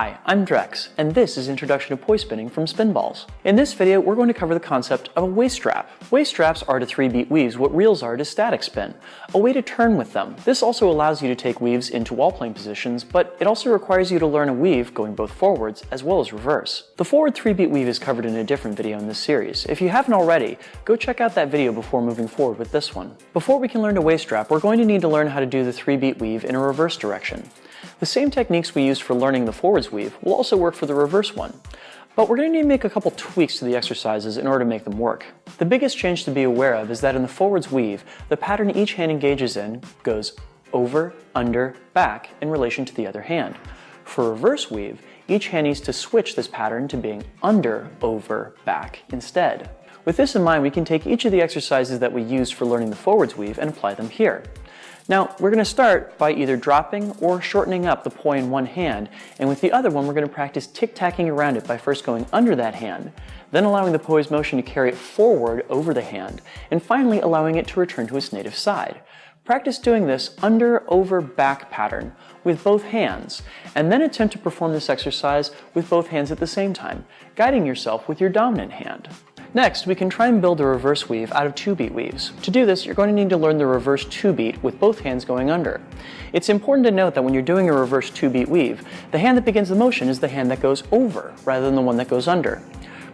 Hi, I'm Drex, and this is Introduction to Poi Spinning from Spinballs. In this video, we're going to cover the concept of a waist strap. Waist straps are to 3-beat weaves what reels are to static spin, a way to turn with them. This also allows you to take weaves into wall plane positions, but it also requires you to learn a weave going both forwards as well as reverse. The forward 3-beat weave is covered in a different video in this series. If you haven't already, go check out that video before moving forward with this one. Before we can learn to waist strap, we're going to need to learn how to do the 3-beat weave in a reverse direction. The same techniques we used for learning the forwards weave will also work for the reverse one, but we're going to need to make a couple tweaks to the exercises in order to make them work. The biggest change to be aware of is that in the forwards weave, the pattern each hand engages in goes over, under, back in relation to the other hand. For reverse weave, each hand needs to switch this pattern to being under, over, back instead. With this in mind, we can take each of the exercises that we used for learning the forwards weave and apply them here. Now, we're going to start by either dropping or shortening up the poi in one hand, and with the other one we're going to practice tic-tacking around it by first going under that hand, then allowing the poi's motion to carry it forward over the hand, and finally allowing it to return to its native side. Practice doing this under, over, back pattern with both hands, and then attempt to perform this exercise with both hands at the same time, guiding yourself with your dominant hand. Next, we can try and build a reverse weave out of 2-beat weaves. To do this, you're going to need to learn the reverse 2-beat with both hands going under. It's important to note that when you're doing a reverse 2-beat weave, the hand that begins the motion is the hand that goes over, rather than the one that goes under.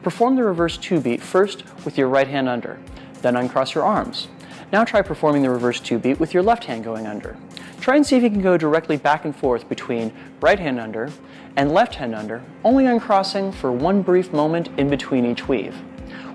Perform the reverse 2-beat first with your right hand under, then uncross your arms. Now try performing the reverse 2-beat with your left hand going under. Try and see if you can go directly back and forth between right hand under and left hand under, only uncrossing for one brief moment in between each weave.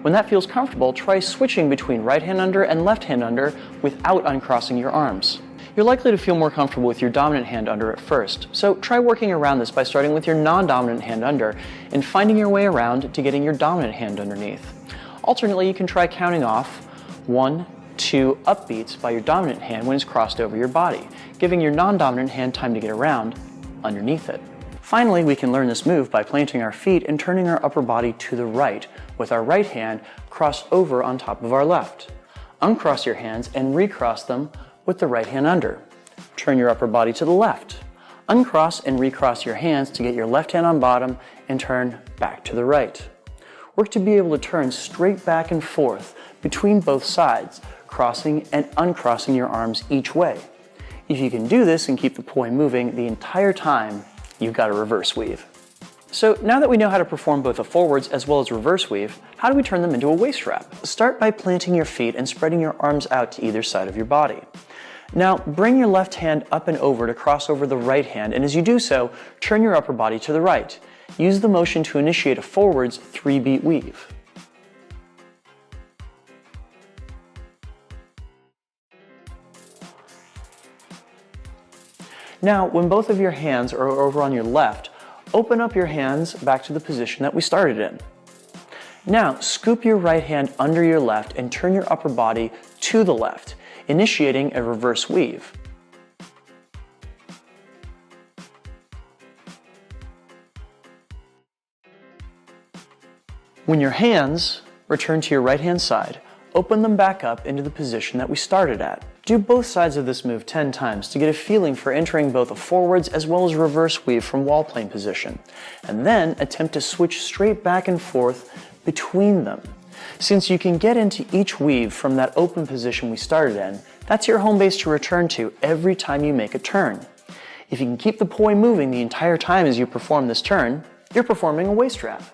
When that feels comfortable, try switching between right hand under and left hand under without uncrossing your arms. You're likely to feel more comfortable with your dominant hand under at first, so try working around this by starting with your non-dominant hand under and finding your way around to getting your dominant hand underneath. Alternately, you can try counting off 1, 2 upbeats by your dominant hand when it's crossed over your body, giving your non-dominant hand time to get around underneath it. Finally, we can learn this move by planting our feet and turning our upper body to the right, with our right hand crossed over on top of our left. Uncross your hands and recross them with the right hand under. Turn your upper body to the left. Uncross and recross your hands to get your left hand on bottom and turn back to the right. Work to be able to turn straight back and forth between both sides, crossing and uncrossing your arms each way. If you can do this and keep the poi moving the entire time, you've got a reverse weave. So now that we know how to perform both a forwards as well as reverse weave, how do we turn them into a waist wrap? Start by planting your feet and spreading your arms out to either side of your body. Now bring your left hand up and over to cross over the right hand, and as you do so, turn your upper body to the right. Use the motion to initiate a forwards 3-beat weave. Now, when both of your hands are over on your left, open up your hands back to the position that we started in. Now, scoop your right hand under your left and turn your upper body to the left, initiating a reverse weave. When your hands return to your right hand side, open them back up into the position that we started at. Do both sides of this move 10 times to get a feeling for entering both a forwards as well as reverse weave from wall plane position, and then attempt to switch straight back and forth between them. Since you can get into each weave from that open position we started in, that's your home base to return to every time you make a turn. If you can keep the poi moving the entire time as you perform this turn, you're performing a waist wrap.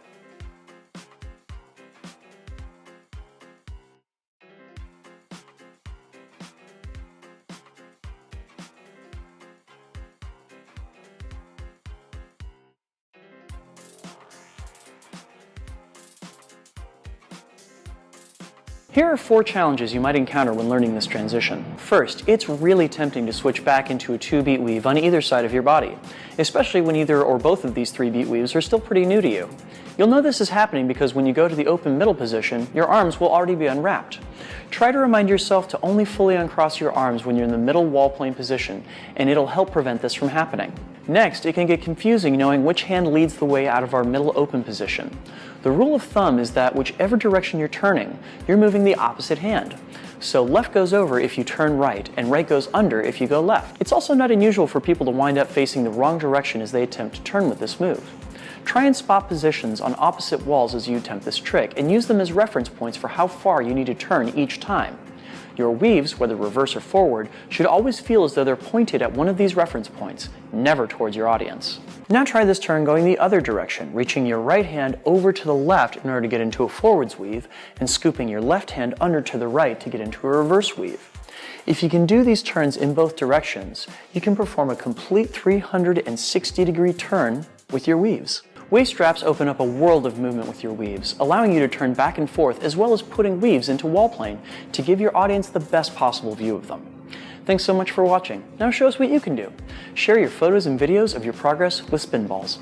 Here are 4 challenges you might encounter when learning this transition. First, it's really tempting to switch back into a 2-beat weave on either side of your body, especially when either or both of these 3-beat weaves are still pretty new to you. You'll know this is happening because when you go to the open middle position, your arms will already be unwrapped. Try to remind yourself to only fully uncross your arms when you're in the middle wall plane position, and it'll help prevent this from happening. Next, it can get confusing knowing which hand leads the way out of our middle open position. The rule of thumb is that whichever direction you're turning, you're moving the opposite hand. So left goes over if you turn right, and right goes under if you go left. It's also not unusual for people to wind up facing the wrong direction as they attempt to turn with this move. Try and spot positions on opposite walls as you attempt this trick, and use them as reference points for how far you need to turn each time. Your weaves, whether reverse or forward, should always feel as though they're pointed at one of these reference points, never towards your audience. Now try this turn going the other direction, reaching your right hand over to the left in order to get into a forwards weave, and scooping your left hand under to the right to get into a reverse weave. If you can do these turns in both directions, you can perform a complete 360-degree turn with your weaves. Waistwraps open up a world of movement with your weaves, allowing you to turn back and forth as well as putting weaves into wall plane to give your audience the best possible view of them. Thanks so much for watching. Now show us what you can do. Share your photos and videos of your progress with Spinballs.